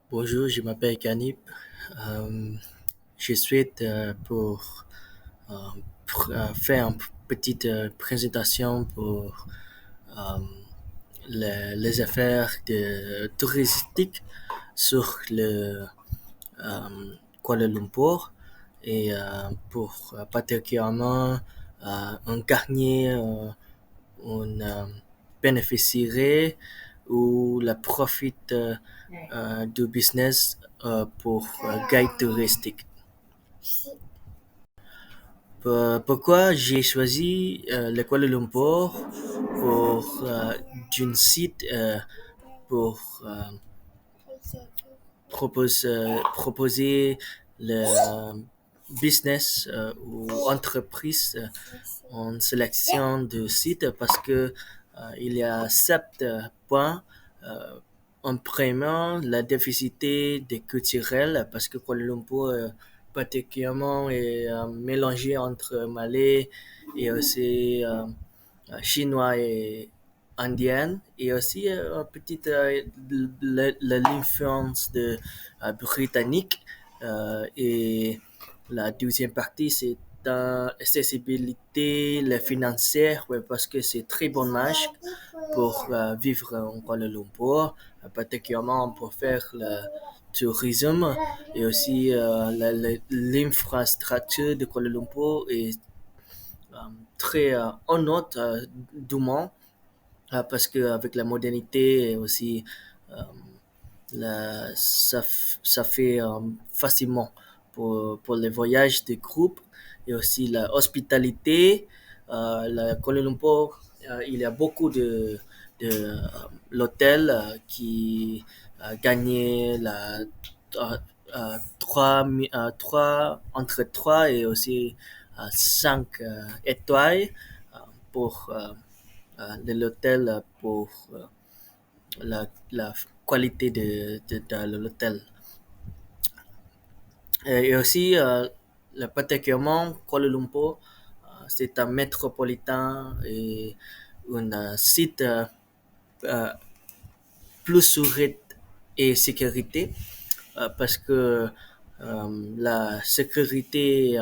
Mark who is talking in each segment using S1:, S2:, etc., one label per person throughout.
S1: Bonjour, je m'appelle Kanip. Euh, je souhaite euh, faire une petite présentation pour euh, les affaires touristiques sur le Kuala Lumpur et pour particulièrement un dernier on bénéficierait ou la profite du business pour guide touristique. Pourquoi j'ai choisi le Kuala Lumpur pour d'une site pour proposer le business ou entreprise en sélection de sites parce que il y a sept points. Euh, En premier, la diversité des culturels parce que Kuala Lumpur particulièrement est mélangé entre malais et aussi chinois et indienne et aussi petite l'influence de britannique et la deuxième partie c'est dans l'accessibilité la financière ouais, parce que c'est très bon âge pour vivre en Kuala Lumpur particulièrement pour faire le tourisme et aussi l'infrastructure de Kuala Lumpur est euh, très en note du monde parce qu'avec la modernité et aussi euh, ça fait facilement pour les voyages de groupe et aussi la hospitalité. La Kuala Lumpur, il y a beaucoup de l'hôtel qui a gagné la entre 3 et aussi 5 étoiles pour de l'hôtel pour la qualité de l'hôtel. Et aussi, particulièrement Kuala Lumpur, c'est un métropolitain et un site euh, plus sûreté et sécurité parce que la sécurité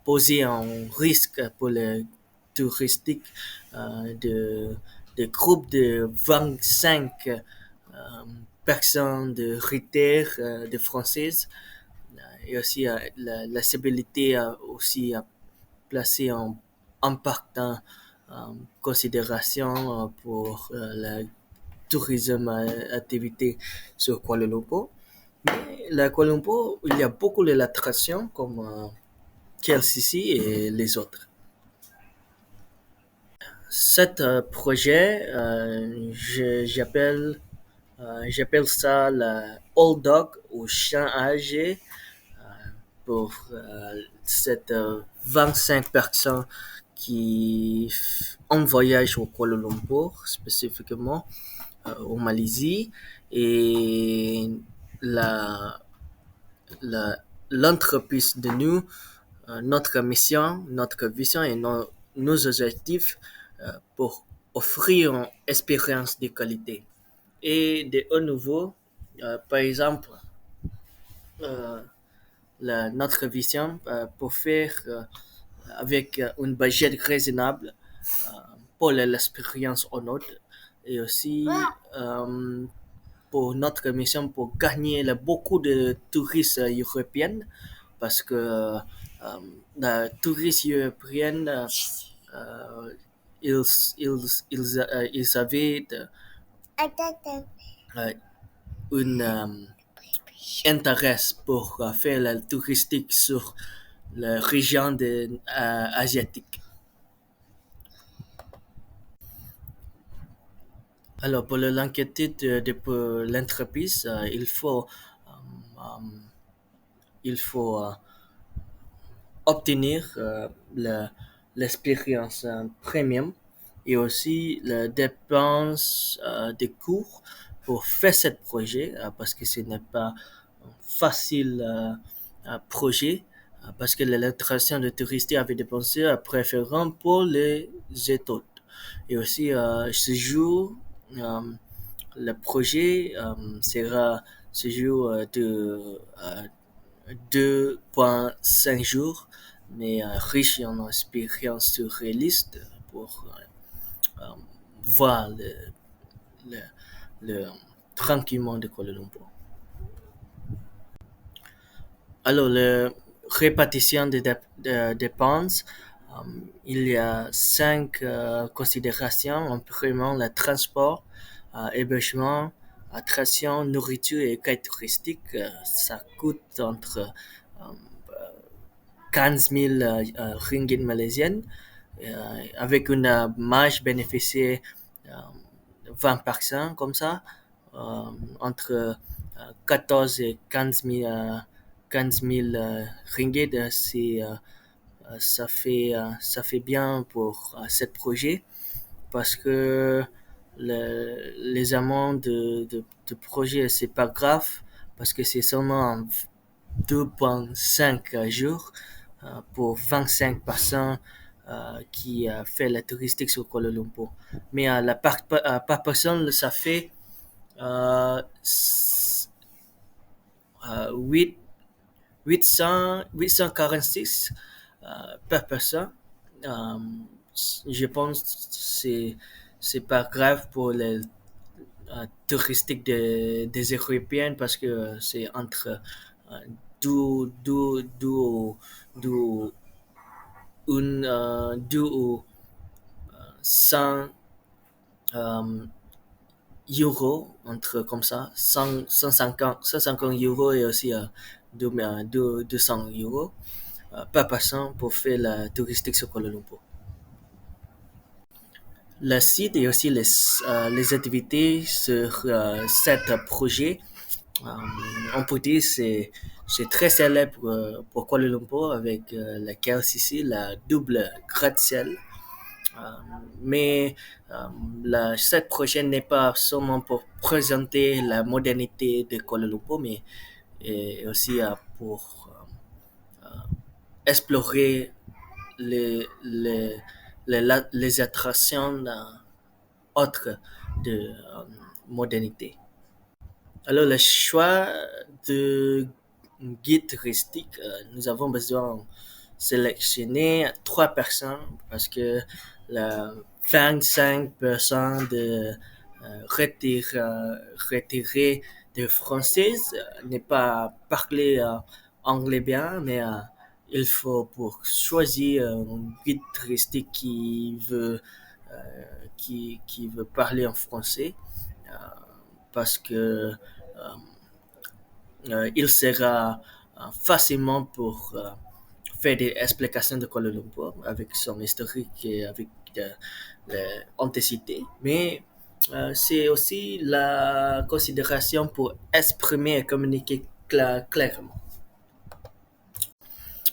S1: posée en risque pour les touristiques de groupes de 25 personnes de Ritter, de françaises, et aussi la stabilité aussi placée en important en considération pour le tourisme activité sur Kuala Lumpur. Mais la Kuala Lumpur, il y a beaucoup d'attractions comme KLCC et les autres. Cet projet, j'appelle ça la Old Dog ou chien âgé pour cette 25 personnes en voyage au Kuala Lumpur, spécifiquement au Malaisie. Et la, l'entreprise de nous, notre mission, notre vision et nos objectifs pour offrir une expérience de qualité. Et de haut niveau, par exemple, euh, notre vision pour faire avec un budget raisonnable pour l'expérience en autre et aussi euh, pour notre mission pour gagner beaucoup de touristes européens parce que les touristes européens euh, ils, ils avaient euh, un intérêt pour faire la touristique sur la région asiatique. Alors, pour l'enquête pour l'entreprise, euh, il faut obtenir l'expérience premium et aussi la dépense des cours pour faire ce projet parce que ce n'est pas un facile projet parce que l'intégration de touristes avait dépensé préférant pour les études. Et aussi, ce jour, euh, le projet sera séjour de 2,5 jours, mais riche en expériences surréalistes pour euh, voir le, le tranquillement de Kuala Lumpur. Alors, la répartition des dépenses, il y a cinq considérations. En premier, le transport, hébergement, attraction, nourriture et quête touristique. Ça coûte entre 15 000 ringgit malaisiennes, avec une marge bénéficiaire euh, 20% comme ça, entre 14 et 15 000 ringgit, ça fait bien pour ce projet parce que les amendes de projet, c'est pas grave parce que c'est seulement 2,5 jours pour 25% qui fait la touristique sur Kuala Lumpur. Mais par personne, ça fait euh, 8, 846 par personne. Euh, je pense que c'est pas grave pour les touristiques des Européens parce que c'est entre euh, 2, 2, 2, 2, une, 2 ou 100 euh, euros, entre comme ça, 100, 150 euros et aussi 200 euros par personne pour faire la touristique sur Kuala Lumpur. Le site et aussi les activités sur cet projet, on peut dire c'est très célèbre pour Kuala Lumpur avec la KLCC, la double gratte-ciel. Euh, mais cette projet n'est pas seulement pour présenter la modernité de Kuala Lumpur, mais aussi pour explorer les, les attractions autres de modernité. Alors, le choix de guide touristique, nous avons besoin de sélectionner trois personnes parce que la 25% de retirer de français n'est pas parler anglais bien, mais il faut pour choisir un guide touristique qui veut parler en français euh, parce que il sera facilement pour faire des explications de Kuala Lumpur avec son historique et avec l'authenticité. Mais c'est aussi la considération pour exprimer et communiquer clairement.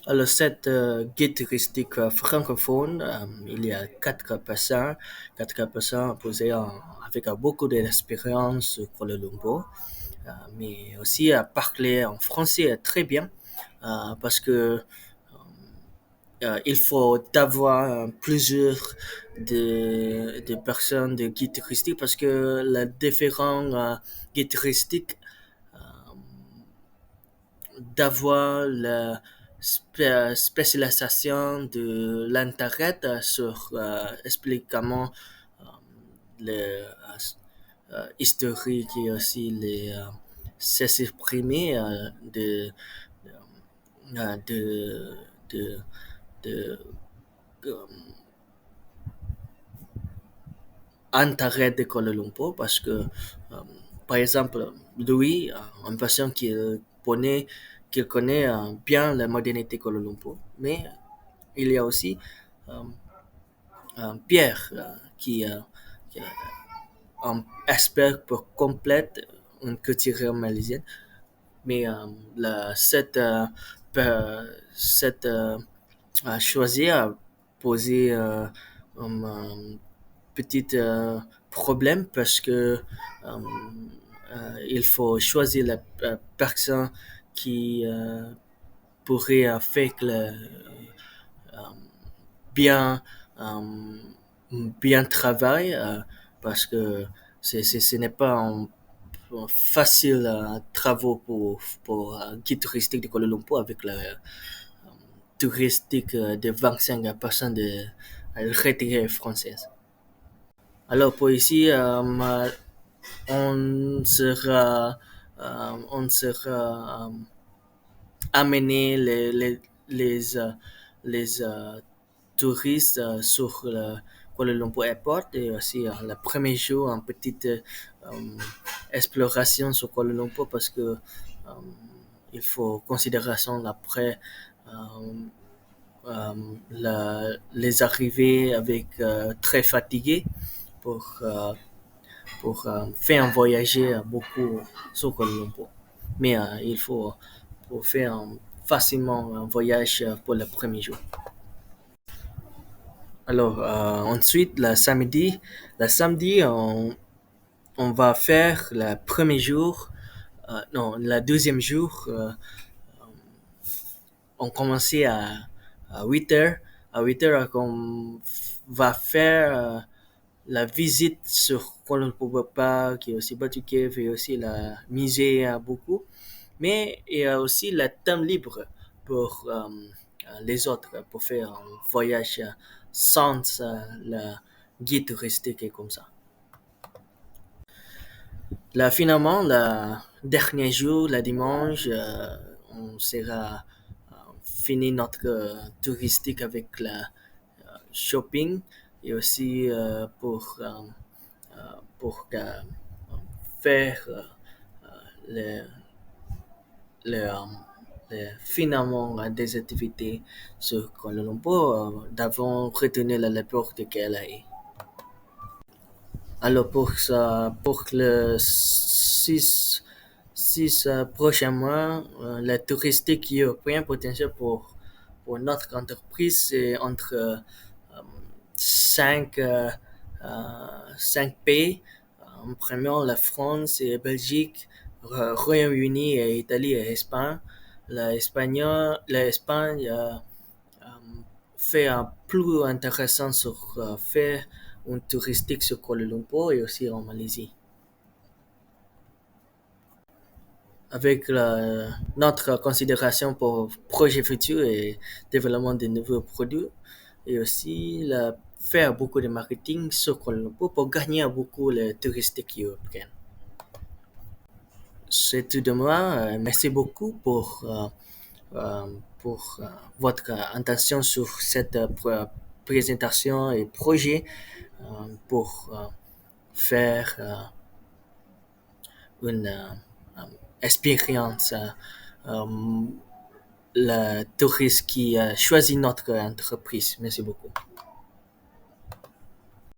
S1: Alors, cette guide touristique francophone, il y a quatre personnes posées avec beaucoup d'expérience sur Kuala Lumpur, mais aussi à parler en français très bien, parce que il faut avoir plusieurs de personnes de guides touristiques parce que les différents guides touristiques d'avoir la spécialisation de l'internet sur expliquant le historique et aussi les s'exprimer de, de, de intérêt de Kuala Lumpur parce que, par exemple, lui, une personne qui connaît bien la modernité de Kuala Lumpur, mais il y a aussi euh, Pierre qui est un expert pour complète une culture malaisienne. Mais cette a choisi à poser un petit problème parce que il faut choisir la personne qui pourrait faire bien bien travail parce que ce n'est pas un facile travaux pour guide touristique de Kuala Lumpur avec le touristique de 25% de retraités françaises. Alors pour ici, on sera amener les touristes sur le Kuala Lumpur Airport et aussi le premier jour en petite exploration sur Kuala Lumpur parce que il faut considération après les arrivées avec très fatigués pour, euh, pour faire voyager beaucoup sur Kuala Lumpur. Mais il faut pour faire facilement un voyage pour le premier jour. Alors, ensuite, le samedi, on va faire le premier jour, non, le deuxième jour, on commençait à 8 heures. À 8 heures, on va faire la visite sur Kuala Lumpur Park, et aussi Batu Cave, et aussi le musée beaucoup. Mais il y a aussi le temps libre pour les autres, pour faire un voyage sans le guide touristique et comme ça. Là, finalement, le dernier jour, le dimanche, on sera fini notre touristique avec le shopping et aussi pour faire le, le, euh, finalement des activités sur Kuala Lumpur d'avant retenir le port de KLA. Alors pour le 6 prochains mois, la touristique européen potentiel pour notre entreprise, c'est entre 5 pays. En premier, la France et Belgique, Royaume-Uni et Italie et Espagne. L'Espagne fait un plus intéressant sur faire une touristique sur Kuala Lumpur et aussi en Malaisie. Avec notre considération pour projets futurs et développement de nouveaux produits et aussi faire beaucoup de marketing sur Kuala Lumpur pour gagner beaucoup les touristique européenne. C'est tout de moi. Merci beaucoup pour votre attention sur cette présentation et projet pour faire une expérience le touriste qui a choisi notre entreprise. Merci beaucoup.